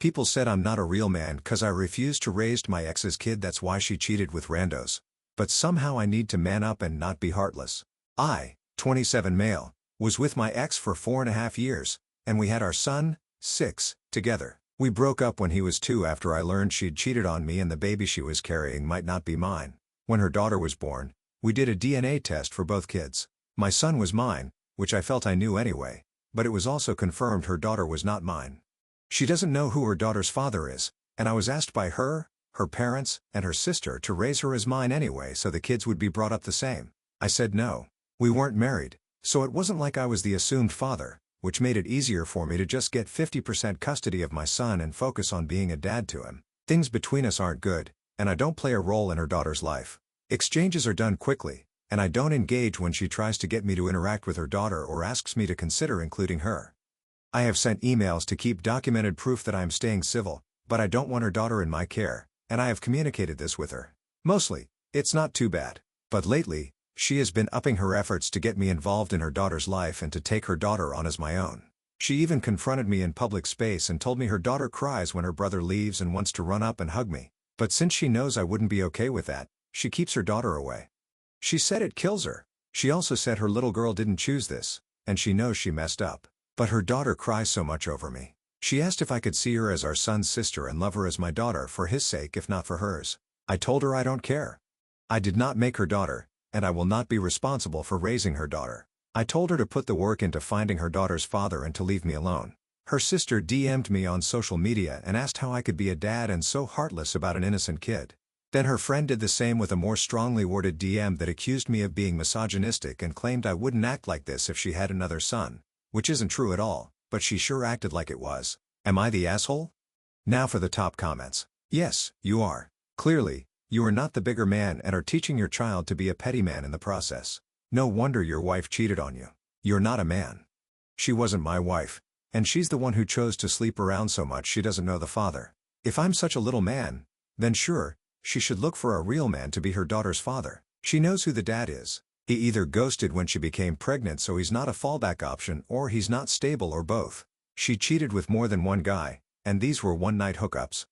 People said I'm not a real man cause I refused to raise my ex's kid, that's why she cheated with Randos. But somehow I need to man up and not be heartless. I, 27 male, was with my ex for 4.5 years, and we had our son, 6, together. We broke up when he was 2 after I learned she'd cheated on me and the baby she was carrying might not be mine. When her daughter was born, we did a DNA test for both kids. My son was mine, which I felt I knew anyway, but it was also confirmed her daughter was not mine. She doesn't know who her daughter's father is, and I was asked by her, her parents, and her sister to raise her as mine anyway so the kids would be brought up the same. I said no. We weren't married, so it wasn't like I was the assumed father, which made it easier for me to just get 50% custody of my son and focus on being a dad to him. Things between us aren't good, and I don't play a role in her daughter's life. Exchanges are done quickly, and I don't engage when she tries to get me to interact with her daughter or asks me to consider including her. I have sent emails to keep documented proof that I am staying civil, but I don't want her daughter in my care, and I have communicated this with her. Mostly, it's not too bad. But lately, she has been upping her efforts to get me involved in her daughter's life and to take her daughter on as my own. She even confronted me in public space and told me her daughter cries when her brother leaves and wants to run up and hug me. But since she knows I wouldn't be okay with that, she keeps her daughter away. She said it kills her. She also said her little girl didn't choose this, and she knows she messed up. But her daughter cries so much over me. She asked if I could see her as our son's sister and love her as my daughter for his sake if not for hers. I told her I don't care. I did not make her daughter, and I will not be responsible for raising her daughter. I told her to put the work into finding her daughter's father and to leave me alone. Her sister DM'd me on social media and asked how I could be a dad and so heartless about an innocent kid. Then her friend did the same with a more strongly worded DM that accused me of being misogynistic and claimed I wouldn't act like this if she had another son. Which isn't true at all, but she sure acted like it was. Am I the asshole? Now for the top comments. Yes, you are. Clearly, you are not the bigger man and are teaching your child to be a petty man in the process. No wonder your wife cheated on you. You're not a man. She wasn't my wife, and she's the one who chose to sleep around so much she doesn't know the father. If I'm such a little man, then sure, she should look for a real man to be her daughter's father. She knows who the dad is. He either ghosted when she became pregnant so he's not a fallback option or he's not stable or both. She cheated with more than one guy, and these were one-night hookups.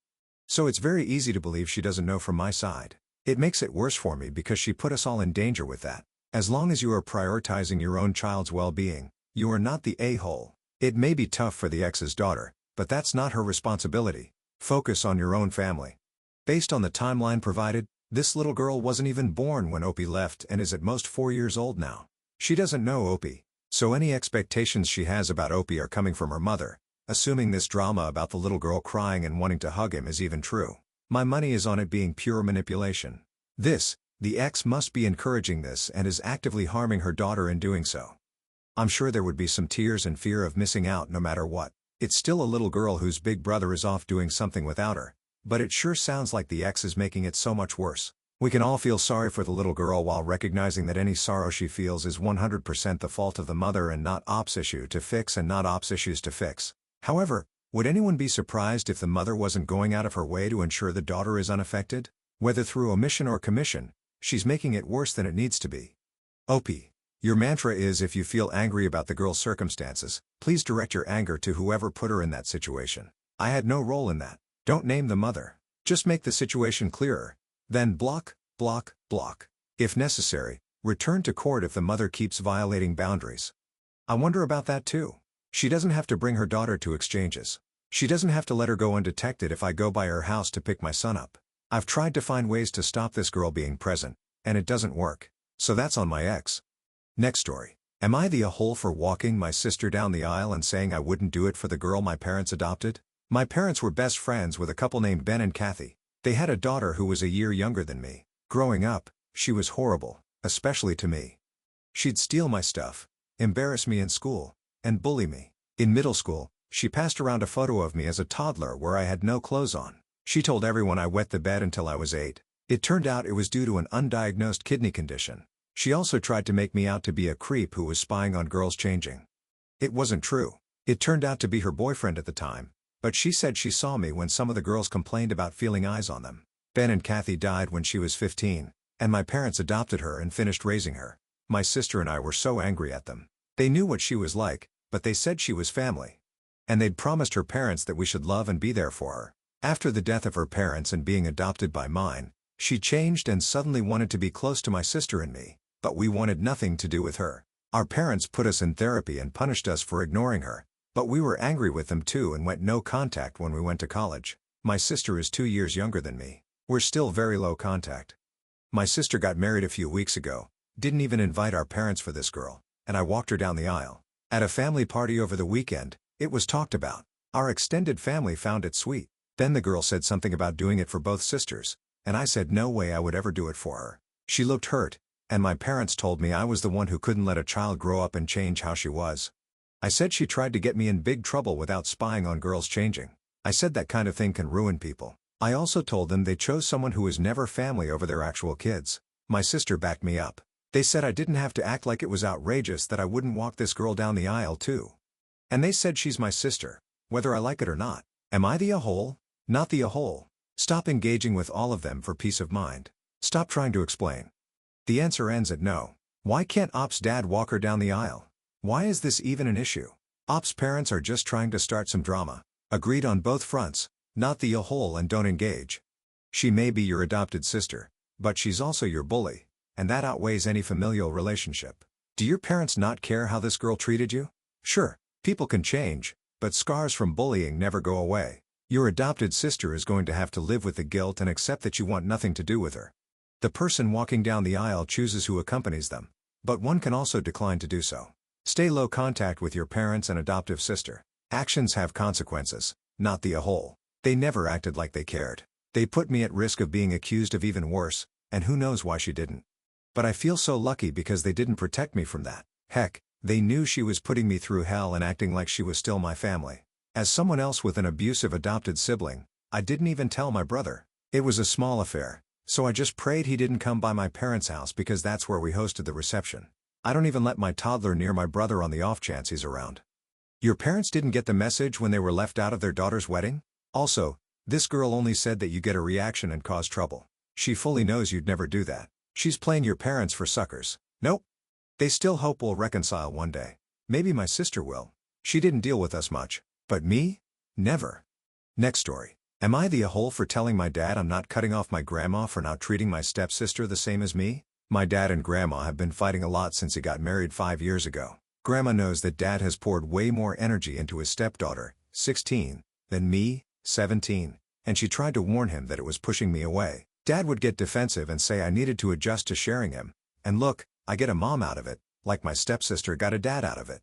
So it's very easy to believe she doesn't know from my side. It makes it worse for me because she put us all in danger with that. As long as you are prioritizing your own child's well-being, you are not the a-hole. It may be tough for the ex's daughter, but that's not her responsibility. Focus on your own family. Based on the timeline provided, this little girl wasn't even born when Opie left and is at most 4 years old now. She doesn't know Opie, so any expectations she has about Opie are coming from her mother, assuming this drama about the little girl crying and wanting to hug him is even true. My money is on it being pure manipulation. The ex must be encouraging this and is actively harming her daughter in doing so. I'm sure there would be some tears and fear of missing out no matter what. It's still a little girl whose big brother is off doing something without her. But it sure sounds like the ex is making it so much worse. We can all feel sorry for the little girl while recognizing that any sorrow she feels is 100% the fault of the mother and not ops issue to fix and not ops issues to fix. However, would anyone be surprised if the mother wasn't going out of her way to ensure the daughter is unaffected? Whether through omission or commission, she's making it worse than it needs to be. Opie, your mantra is if you feel angry about the girl's circumstances, please direct your anger to whoever put her in that situation. I had no role in that. Don't name the mother. Just make the situation clearer. Then block, block, block. If necessary, return to court if the mother keeps violating boundaries. I wonder about that too. She doesn't have to bring her daughter to exchanges. She doesn't have to let her go undetected if I go by her house to pick my son up. I've tried to find ways to stop this girl being present, and it doesn't work. So that's on my ex. Next story. Am I the a-hole for walking my sister down the aisle and saying I wouldn't do it for the girl my parents adopted? My parents were best friends with a couple named Ben and Kathy. They had a daughter who was a year younger than me. Growing up, she was horrible, especially to me. She'd steal my stuff, embarrass me in school, and bully me. In middle school, she passed around a photo of me as a toddler where I had no clothes on. She told everyone I wet the bed until I was 8. It turned out it was due to an undiagnosed kidney condition. She also tried to make me out to be a creep who was spying on girls changing. It wasn't true. It turned out to be her boyfriend at the time. But she said she saw me when some of the girls complained about feeling eyes on them. Ben and Kathy died when she was 15, and my parents adopted her and finished raising her. My sister and I were so angry at them. They knew what she was like, but they said she was family. And they'd promised her parents that we should love and be there for her. After the death of her parents and being adopted by mine, she changed and suddenly wanted to be close to my sister and me, but we wanted nothing to do with her. Our parents put us in therapy and punished us for ignoring her, but we were angry with them too and went no contact when we went to college. My sister is 2 years younger than me. We're still very low contact. My sister got married a few weeks ago, didn't even invite our parents for this girl, and I walked her down the aisle. At a family party over the weekend, it was talked about. Our extended family found it sweet. Then the girl said something about doing it for both sisters, and I said no way I would ever do it for her. She looked hurt, and my parents told me I was the one who couldn't let a child grow up and change how she was. I said she tried to get me in big trouble without spying on girls changing. I said that kind of thing can ruin people. I also told them they chose someone who was never family over their actual kids. My sister backed me up. They said I didn't have to act like it was outrageous that I wouldn't walk this girl down the aisle too. And they said she's my sister, whether I like it or not. Am I the a-hole? Not the a-hole. Stop engaging with all of them for peace of mind. Stop trying to explain. The answer ends at no. Why can't Op's dad walk her down the aisle? Why is this even an issue? Op's parents are just trying to start some drama. Agreed on both fronts, not the a-hole and don't engage. She may be your adopted sister, but she's also your bully, and that outweighs any familial relationship. Do your parents not care how this girl treated you? Sure, people can change, but scars from bullying never go away. Your adopted sister is going to have to live with the guilt and accept that you want nothing to do with her. The person walking down the aisle chooses who accompanies them, but one can also decline to do so. Stay low contact with your parents and adoptive sister. Actions have consequences, not the a-hole. They never acted like they cared. They put me at risk of being accused of even worse, and who knows why she didn't. But I feel so lucky because they didn't protect me from that. Heck, they knew she was putting me through hell and acting like she was still my family. As someone else with an abusive adopted sibling, I didn't even tell my brother. It was a small affair, so I just prayed he didn't come by my parents' house because that's where we hosted the reception. I don't even let my toddler near my brother on the off chance he's around. Your parents didn't get the message when they were left out of their daughter's wedding? Also, this girl only said that you get a reaction and cause trouble. She fully knows you'd never do that. She's playing your parents for suckers. Nope. They still hope we'll reconcile one day. Maybe my sister will. She didn't deal with us much. But me? Never. Next story. Am I the a-hole for telling my dad I'm not cutting off my grandma for not treating my stepsister the same as me? My dad and grandma have been fighting a lot since he got married 5 years ago. Grandma knows that dad has poured way more energy into his stepdaughter, 16, than me, 17, and she tried to warn him that it was pushing me away. Dad would get defensive and say I needed to adjust to sharing him, and look, I get a mom out of it, like my stepsister got a dad out of it.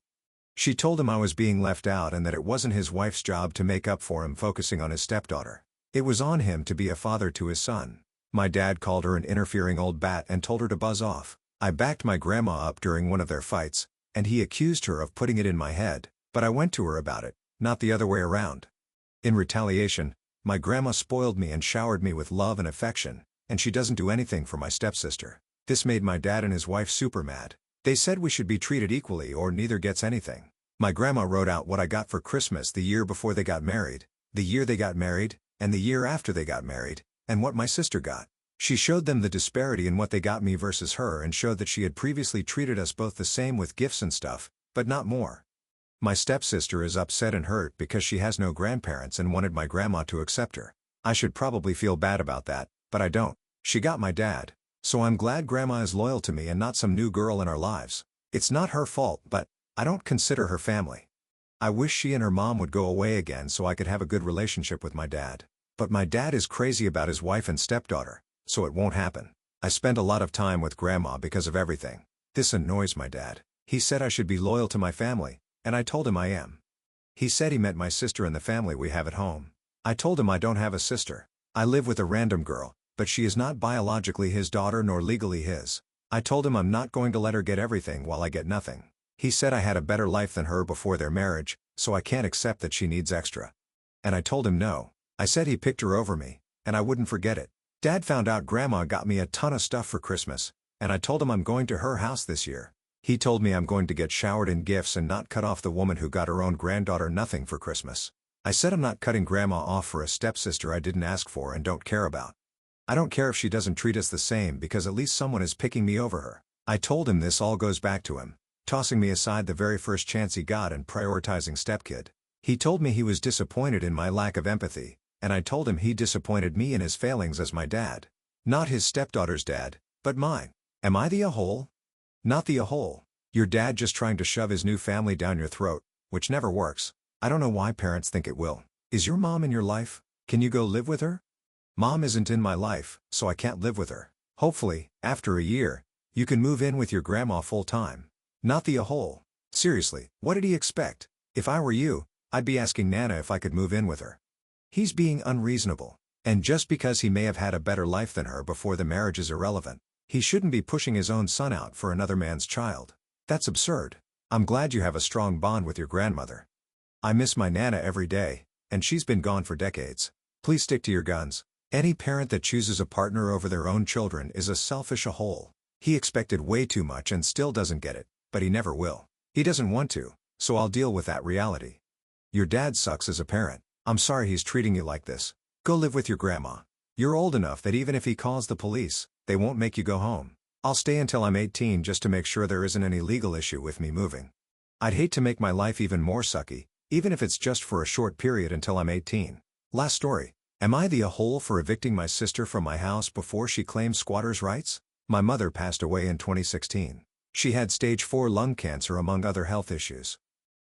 She told him I was being left out and that it wasn't his wife's job to make up for him focusing on his stepdaughter. It was on him to be a father to his son. My dad called her an interfering old bat and told her to buzz off. I backed my grandma up during one of their fights, and he accused her of putting it in my head, but I went to her about it, not the other way around. In retaliation, my grandma spoiled me and showered me with love and affection, and she doesn't do anything for my stepsister. This made my dad and his wife super mad. They said we should be treated equally or neither gets anything. My grandma wrote out what I got for Christmas the year before they got married, the year they got married, and the year after they got married, and what my sister got. She showed them the disparity in what they got me versus her and showed that she had previously treated us both the same with gifts and stuff, but not more. My stepsister is upset and hurt because she has no grandparents and wanted my grandma to accept her. I should probably feel bad about that, but I don't. She got my dad. So I'm glad grandma is loyal to me and not some new girl in our lives. It's not her fault, but I don't consider her family. I wish she and her mom would go away again so I could have a good relationship with my dad. But my dad is crazy about his wife and stepdaughter, so it won't happen. I spend a lot of time with grandma because of everything. This annoys my dad. He said I should be loyal to my family, and I told him I am. He said he meant my sister and the family we have at home. I told him I don't have a sister. I live with a random girl, but she is not biologically his daughter nor legally his. I told him I'm not going to let her get everything while I get nothing. He said I had a better life than her before their marriage, so I can't accept that she needs extra. And I told him no. I said he picked her over me, and I wouldn't forget it. Dad found out grandma got me a ton of stuff for Christmas, and I told him I'm going to her house this year. He told me I'm going to get showered in gifts and not cut off the woman who got her own granddaughter nothing for Christmas. I said I'm not cutting grandma off for a stepsister I didn't ask for and don't care about. I don't care if she doesn't treat us the same because at least someone is picking me over her. I told him this all goes back to him, tossing me aside the very first chance he got and prioritizing stepkid. He told me he was disappointed in my lack of empathy, and I told him he disappointed me in his failings as my dad. Not his stepdaughter's dad, but mine. Am I the a-hole? Not the a-hole. Your dad just trying to shove his new family down your throat, which never works. I don't know why parents think it will. Is your mom in your life? Can you go live with her? Mom isn't in my life, so I can't live with her. Hopefully, after a year, you can move in with your grandma full time. Not the a-hole. Seriously, what did he expect? If I were you, I'd be asking Nana if I could move in with her. He's being unreasonable. And just because he may have had a better life than her before the marriage is irrelevant. He shouldn't be pushing his own son out for another man's child. That's absurd. I'm glad you have a strong bond with your grandmother. I miss my Nana every day, and she's been gone for decades. Please stick to your guns. Any parent that chooses a partner over their own children is a selfish a-hole. He expected way too much and still doesn't get it, but he never will. He doesn't want to, so I'll deal with that reality. Your dad sucks as a parent. I'm sorry he's treating you like this. Go live with your grandma. You're old enough that even if he calls the police, they won't make you go home. I'll stay until I'm 18 just to make sure there isn't any legal issue with me moving. I'd hate to make my life even more sucky, even if it's just for a short period until I'm 18. Last story. Am I the a-hole for evicting my sister from my house before she claimed squatters' rights? My mother passed away in 2016. She had stage 4 lung cancer among other health issues.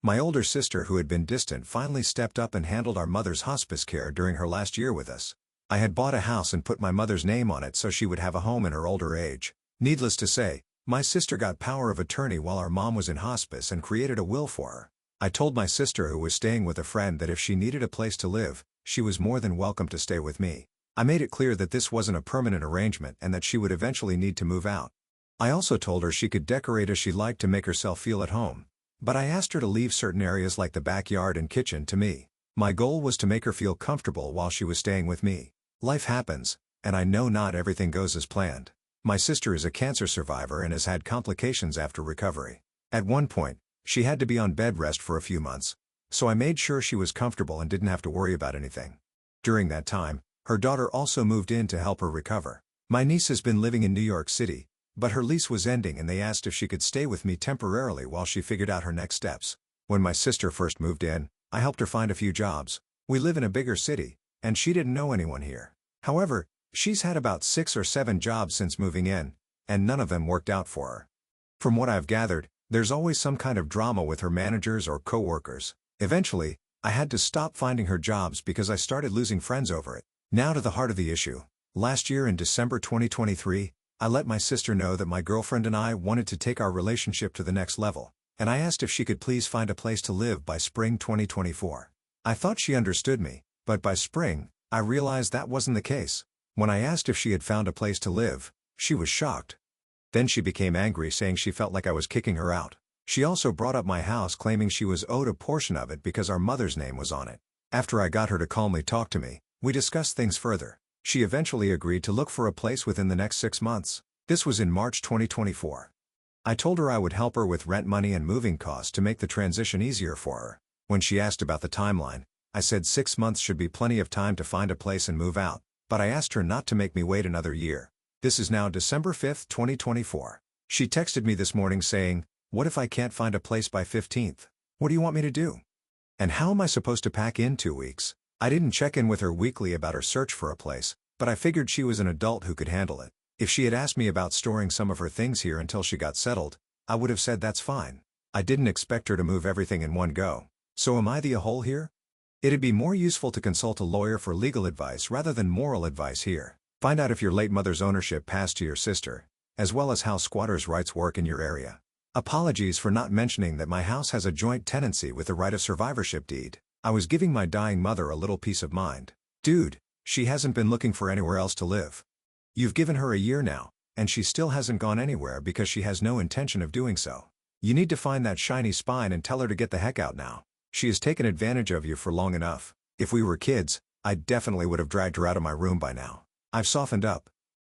My older sister, who had been distant, finally stepped up and handled our mother's hospice care during her last year with us. I had bought a house and put my mother's name on it so she would have a home in her older age. Needless to say, my sister got power of attorney while our mom was in hospice and created a will for her. I told my sister, who was staying with a friend, that if she needed a place to live, she was more than welcome to stay with me. I made it clear that this wasn't a permanent arrangement and that she would eventually need to move out. I also told her she could decorate as she liked to make herself feel at home. But I asked her to leave certain areas like the backyard and kitchen to me. My goal was to make her feel comfortable while she was staying with me. Life happens, and I know not everything goes as planned. My sister is a cancer survivor and has had complications after recovery. At one point, she had to be on bed rest for a few months, so I made sure she was comfortable and didn't have to worry about anything. During that time, her daughter also moved in to help her recover. My niece has been living in New York City, but her lease was ending and they asked if she could stay with me temporarily while she figured out her next steps. When my sister first moved in, I helped her find a few jobs. We live in a bigger city, and she didn't know anyone here. However, she's had about 6 or 7 jobs since moving in, and none of them worked out for her. From what I've gathered, there's always some kind of drama with her managers or co-workers. Eventually, I had to stop finding her jobs because I started losing friends over it. Now to the heart of the issue. Last year in December 2023, I let my sister know that my girlfriend and I wanted to take our relationship to the next level, and I asked if she could please find a place to live by spring 2024. I thought she understood me, but by spring, I realized that wasn't the case. When I asked if she had found a place to live, she was shocked. Then she became angry, saying she felt like I was kicking her out. She also brought up my house, claiming she was owed a portion of it because our mother's name was on it. After I got her to calmly talk to me, we discussed things further. She eventually agreed to look for a place within the next 6 months. This was in March 2024. I told her I would help her with rent money and moving costs to make the transition easier for her. When she asked about the timeline, I said 6 months should be plenty of time to find a place and move out, but I asked her not to make me wait another year. This is now December 5, 2024. She texted me this morning saying, "What if I can't find a place by 15th? What do you want me to do? And how am I supposed to pack in 2 weeks?" I didn't check in with her weekly about her search for a place, but I figured she was an adult who could handle it. If she had asked me about storing some of her things here until she got settled, I would have said that's fine. I didn't expect her to move everything in one go. So am I the a-hole here? It'd be more useful to consult a lawyer for legal advice rather than moral advice here. Find out if your late mother's ownership passed to your sister, as well as how squatters' rights work in your area. Apologies for not mentioning that my house has a joint tenancy with the right of survivorship deed. I was giving my dying mother a little peace of mind. Dude, she hasn't been looking for anywhere else to live. You've given her a year now, and she still hasn't gone anywhere because she has no intention of doing so. You need to find that shiny spine and tell her to get the heck out now. She has taken advantage of you for long enough. If we were kids, I definitely would have dragged her out of my room by now. I've softened up.